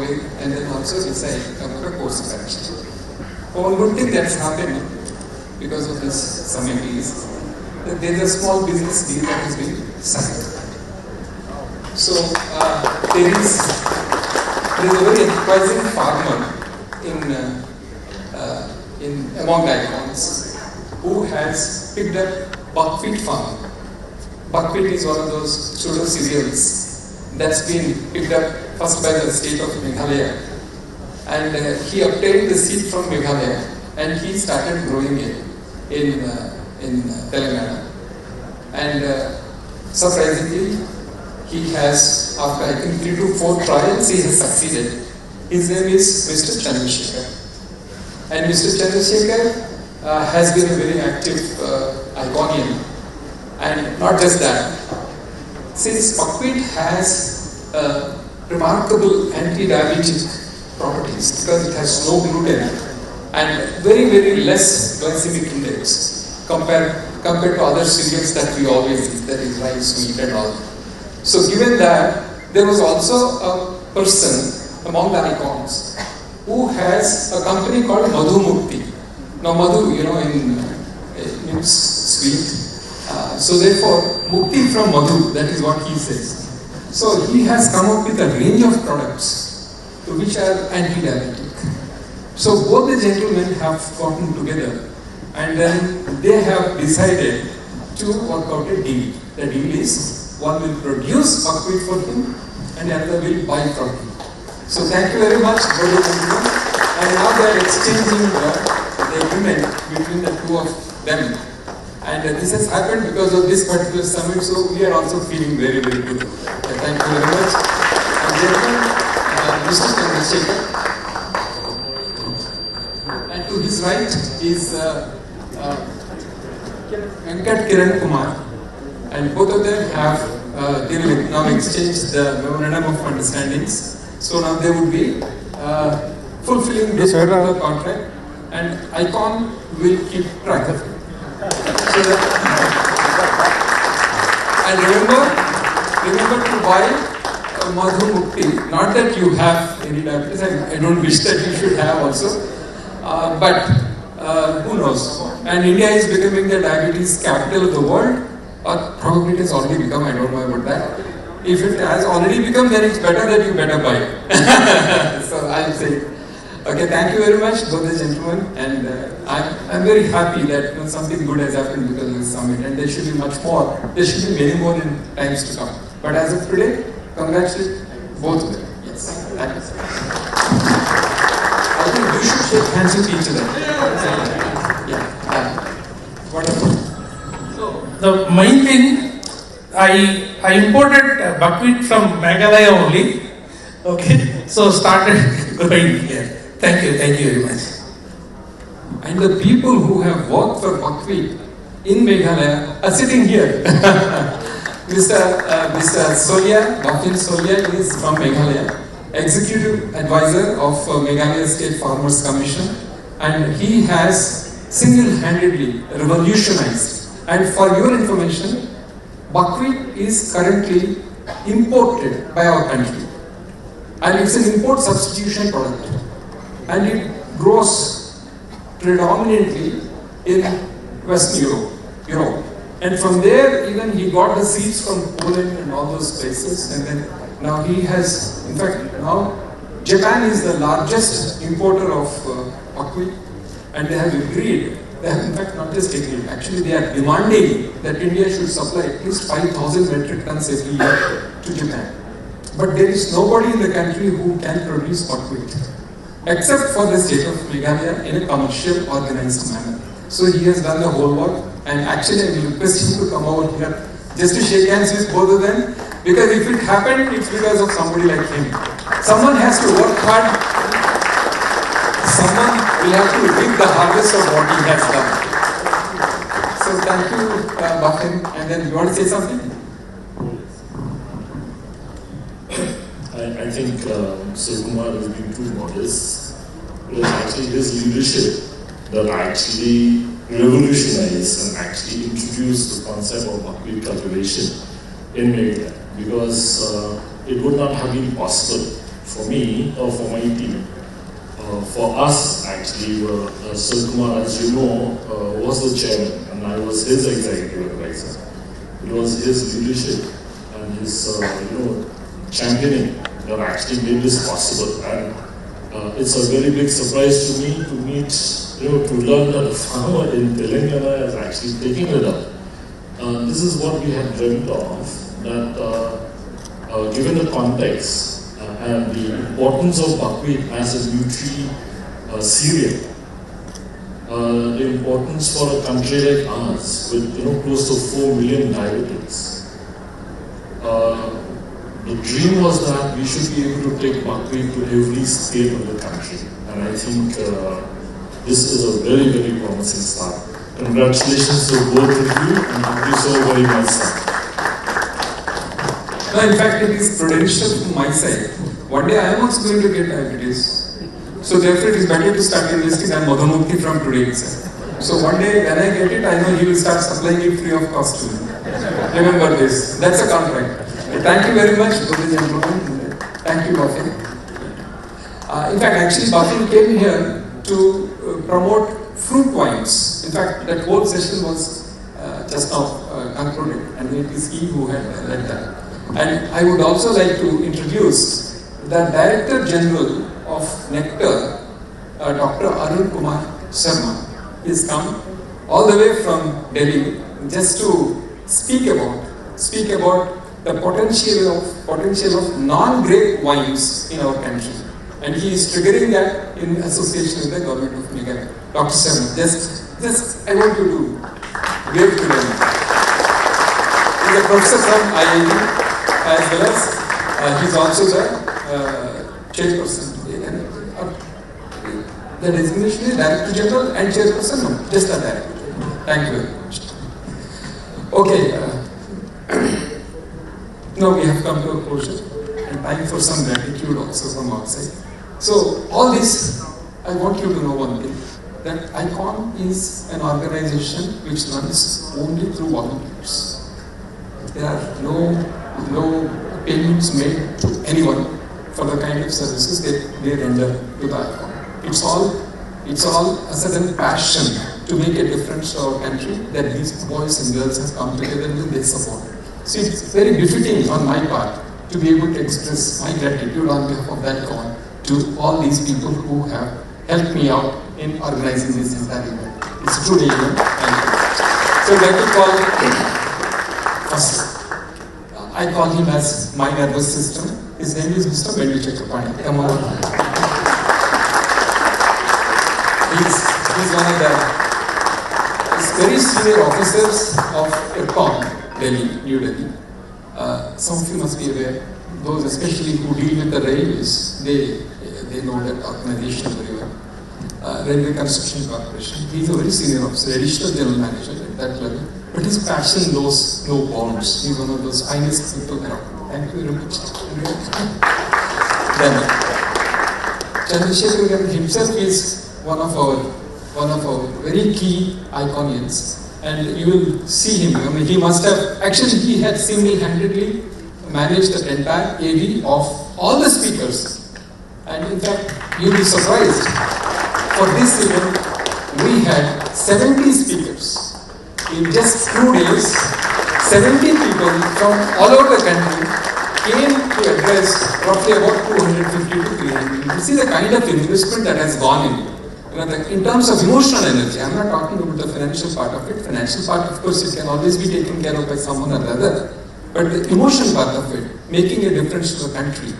grade, and then also decide to come for a course correction. One good thing that's happened because of this summit is that there is a small business deal that has been signed. So there is a very enterprising farmer among the icons who has picked up buckwheat farm. Buckwheat is one of those pseudo cereals that's been picked up first by the state of Meghalaya, and he obtained the seed from Meghalaya and he started growing it in Telangana. And surprisingly, he has, after I think 3 to 4 trials, he has succeeded. His name is Mr. Chandrasekhar. And Mr. Chandrasekhar has been a very active iconian. And not just that, since buckwheat has remarkable anti-diabetic properties because it has no gluten and very, very less glycemic index compared to other cereals that we always eat, that is rice, wheat and all. So given that, there was also a person among the icons who has a company called Madhu Mukti. Now Madhu, means sweet. So therefore, Mukti from Madhu, that is what he says. So he has come up with a range of products which are anti-diabetic. So both the gentlemen have gotten together and then they have decided to work out a deal. The deal is one will produce buckwheat for him and the other will buy from him. So thank you very much, both the gentlemen. And now they are exchanging the agreement between the two of them. And this has happened because of this particular summit, so we are also feeling very, very good. Thank you very much. And gentlemen, Mr. Chandrasekhar. And to his right is Venkat Kiran Kumar. And both of them have, they will now exchange the memorandum of understandings. So now they would be fulfilling this particular contract, and ICON will keep track of it. So that, and remember to buy Madhu Mukti. Not that you have any diabetes, I don't wish that you should have also, but who knows? And India is becoming the diabetes capital of the world, or probably it has already become, I don't know about that. If it has already become, then it's better that you better buy it. So I'll say, okay, thank you very much, both the gentlemen, and I'm very happy that something good has happened because of this summit, and there should be much more. There should be many more in times to come. But as of today, congratulate both of them. Yes, thank you. I think you should shake hands with each other. Yeah. Wonderful. So the main thing, I imported buckwheat from Meghalaya only. Okay, so started growing here. Thank you very much. And the people who have worked for buckwheat in Meghalaya are sitting here. Mr. Solia, Bafin Solia is from Meghalaya, Executive Advisor of Meghalaya State Farmers Commission, and he has single-handedly revolutionized. And for your information, buckwheat is currently imported by our country, and it's an import substitution product, and it grows predominantly in Western Europe. And from there, even he got the seeds from Poland and all those places, and then now he has, in fact, now Japan is the largest importer of buckwheat, and they have agreed. They have in fact not just agreed, actually they are demanding that India should supply at least 5,000 metric tons every year to Japan. But there is nobody in the country who can produce buckwheat, except for the state of Meghalaya in a commercial, organized manner. So he has done the whole work, and actually I will request him to come over here just to shake hands with both of them, because if it happened, it's because of somebody like him. Someone has to work hard. Someone will have to reap the harvest of what he has done. So thank you, Bafin. And then you want to say something? I think Sir Kumar has been too modest. It was actually his leadership that actually revolutionized and actually introduced the concept of buckwheat cultivation in Meghalaya, because it would not have been possible for me or for my team. For us, actually, Sir Kumar, as you know, was the chairman, and I was his executive advisor. It was his leadership and his, championing that actually made this possible. And it's a very big surprise to me to meet, to learn that a farmer in Telangana is actually taking it up. This is what we had dreamt of, that given the context and the importance of buckwheat as a cereal, the importance for a country like ours with close to 4 million diabetics. The dream was that we should be able to take buckwheat to every state of the country, and I think this is a very, very promising start. Congratulations to both of you, and thank you so very much, sir. No, in fact, it is prudential from my side. One day I am also going to get diabetes. So therefore it is better to start investing in Madhumukti from today itself. So one day when I get it, I know he will start supplying it free of cost to me. Remember this. That's a contract. Thank you very much, both the gentlemen. Thank you, Buffy. In fact, actually Buffy came here to promote fruit wines. In fact, that whole session was just now concluded, and it is he who had led that. And I would also like to introduce the Director General of Nectar, Dr. Arun Kumar Sharma. He has come all the way from Delhi just to speak about the potential of non-grape wines in our country. And he is triggering that in association with the government of Meghalaya. Dr. Sharma, just I want you to wave to them. He is a professor from IIT, as well as he is also the chairperson. The designation is Director General and Chairperson? No, just a Director. Thank you very much. Okay, now we have come to a closure, and time for some gratitude also from our side. So, all this, I want you to know one thing, that ICON is an organization which runs only through volunteers. There are no payments made to anyone for the kind of services they render to the ICON. It's all a certain passion to make a difference to our country that these boys and girls have come together and they support. So it's very befitting on my part to be able to express my gratitude on behalf of that ICON to all these people who have helped me out in organizing this entire event. It's truly an event. So I'd like to call first. I call him as my nervous system. His name is Mr. Vendu Chakraparty. Come on. He's one of the very senior officers of ICON, Delhi, New Delhi. Some of you must be aware, those especially who deal with the railways, they know that organization very well. Railway Construction Corporation. He's a very senior officer, additional general manager at that level. But his passion knows no bounds. He's one of those finest people around. Thank you very much. Then, Chandrasekhar himself is one of our very key iconians, and you will see him. I mean, he must have actually he had single-handedly managed the entire AV of all the speakers, and in fact, you'll be surprised. For this event, we had 70 speakers. In just 2 days, 70 people from all over the country came to address roughly about 250 to 300 people. See the kind of investment that has gone in. In terms of emotional energy, I'm not talking about the financial part of it. Financial part, of course, it can always be taken care of by someone or the other. But the emotional part of it, making a difference to the country.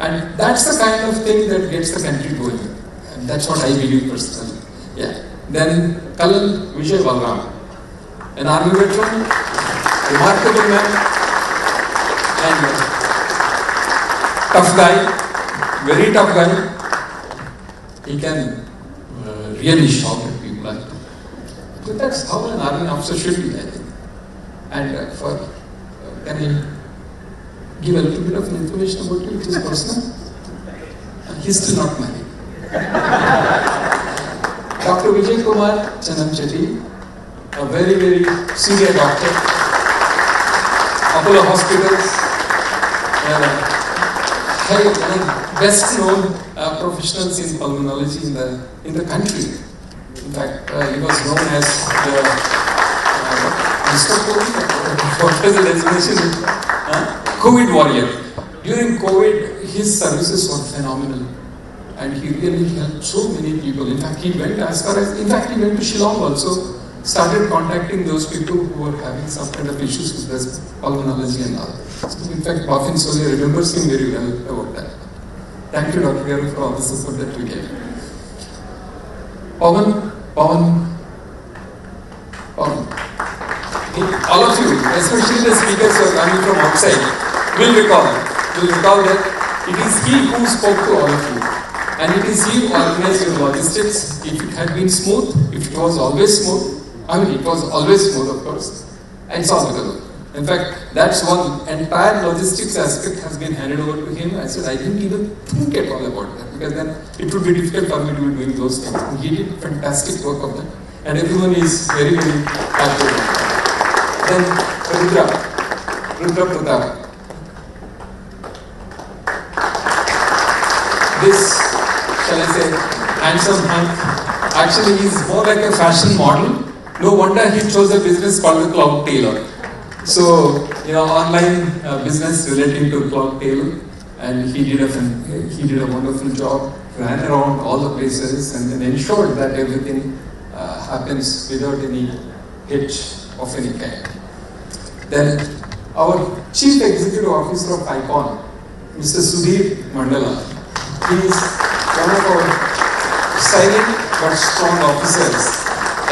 And that's the kind of thing that gets the country going. And that's what I believe personally. Yeah. Then, Colonel Vijay Balram, an army veteran, remarkable man, and tough guy, very tough guy. He can really shout at people. But that's how an army officer should be, I think. And can I give a little bit of information about you, which is personal? He's still not married. Dr. Vijay Kumar Chanam, a very, very senior doctor, Apollo Hospitals, best known professionals in pulmonology in the country. In fact, he was known as the Mr. COVID, what was the designation? COVID warrior. During COVID, his services were phenomenal. And he really helped so many people. In fact, he went to Shillong also, started contacting those people who were having some kind of issues with this pulmonology and all. So in fact, Bafin Solia remembers him very well about that. Thank you, Dr. Garu, for all the support that we gave. Pawan. All of you, especially the speakers who are coming from outside, will recall that it is he who spoke to all of you. And it is he who organized your logistics. If it had been smooth, if it was always smooth, it was always smooth, of course. And it's all because of it. In fact, that's one entire logistics aspect has been handed over to him. I said, I didn't even think at all about that, because then it would be difficult for me to be doing those things. And he did fantastic work of that. And everyone is very, very happy about that. Then Rudra Pratap. This, shall I say, handsome hunk, actually is more like a fashion model. No wonder he chose a business called the Cloud Tailor. So, online business relating to Cloud Tailor, and he did a wonderful job, ran around all the places and then ensured that everything happens without any hitch of any kind. Then our Chief Executive Officer of ICON, Mr. Sudhir Mandala, he is one of our silent but strong officers.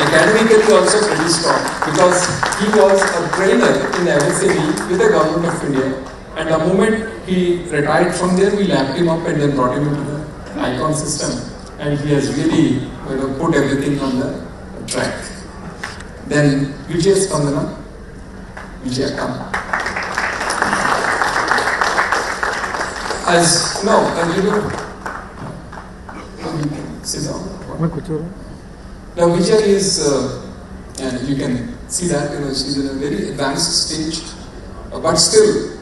Academically also pretty strong, because he was a trainer in MSME with the Government of India. And the moment he retired from there, we lapped him up and then brought him into the ICON system. And he has really put everything on the track. Then Vijay Spandana. Vijay, come. You can sit down. Now Vijay is, and you can see that, she's in a very advanced stage, but still,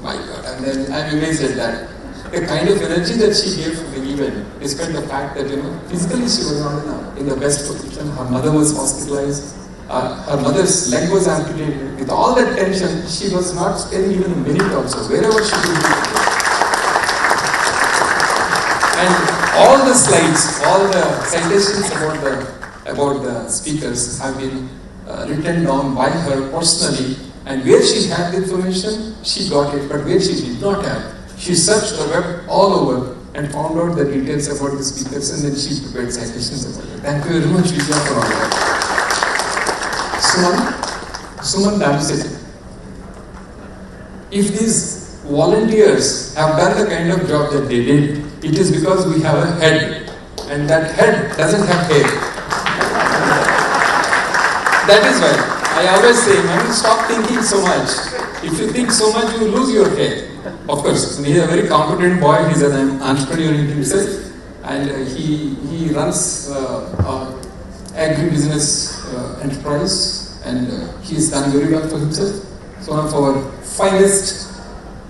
my God, and then I'm amazed at that. The kind of energy that she gave to the event, despite the fact that, physically she was not in the best position, her mother was hospitalized, her mother's leg was amputated. With all that tension, she was not spending even a minute also, wherever she could be. And all the slides, all the citations about the speakers have been written down by her personally, and where she had the information, she got it, but where she did not have, she searched the web all over and found out the details about the speakers, and then she prepared citations about it. Thank you very much, Vijay, for all that. Suman Damseti. If these volunteers have done the kind of job that they did, it is because we have a head, and that head doesn't have hair. That is why I always say, man, stop thinking so much. If you think so much, you lose your hair. Of course, he is a very competent boy. He is an entrepreneur in himself, and he runs an agribusiness enterprise, and he has done very well for himself. So one of our finest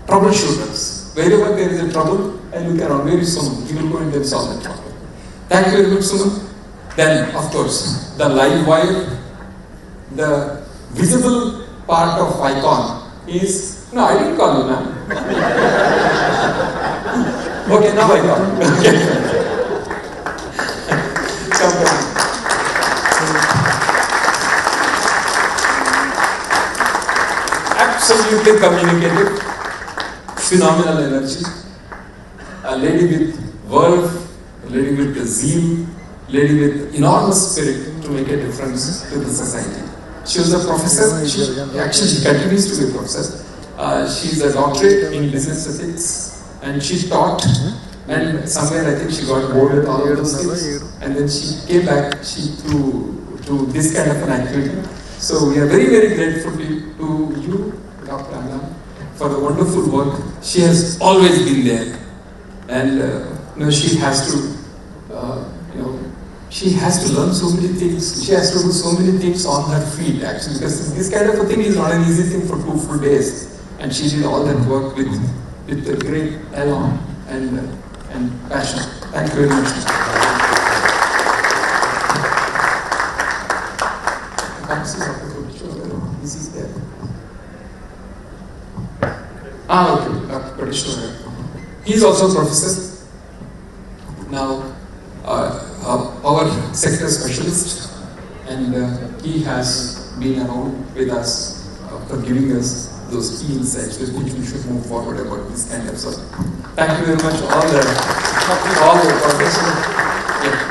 troubleshooters. Wherever there is a trouble, I look around, where is Suman? He will go and then solve that problem. Thank you very much, Suman. Then, of course, the live wire, the visible part of ICON is, no, I didn't call you, ma'am. Okay, now ICON. Absolutely communicative. Phenomenal energy, a lady with verve, a lady with the zeal, a lady with enormous spirit to make a difference to the society. She was a professor, she continues to be a professor. She's a doctorate in business ethics, and she taught, and somewhere I think she got bored with all of those things, and then she came back to this kind of an activity. So we are very, very grateful to you, Dr. Anna, for the wonderful work. She has always been there, and she has to, she has to learn so many things. She has to do so many things on her feet, actually, because this kind of a thing is not an easy thing for 2 full days. And she did all that work with with a great elan and passion. Thank you very much. This is there. Okay, pretty sure. He's also a professor. Now, our sector specialist, and he has been around with us for giving us those key insights with which we should move forward about this kind of stuff. Thank you very much, all the professors. Yeah.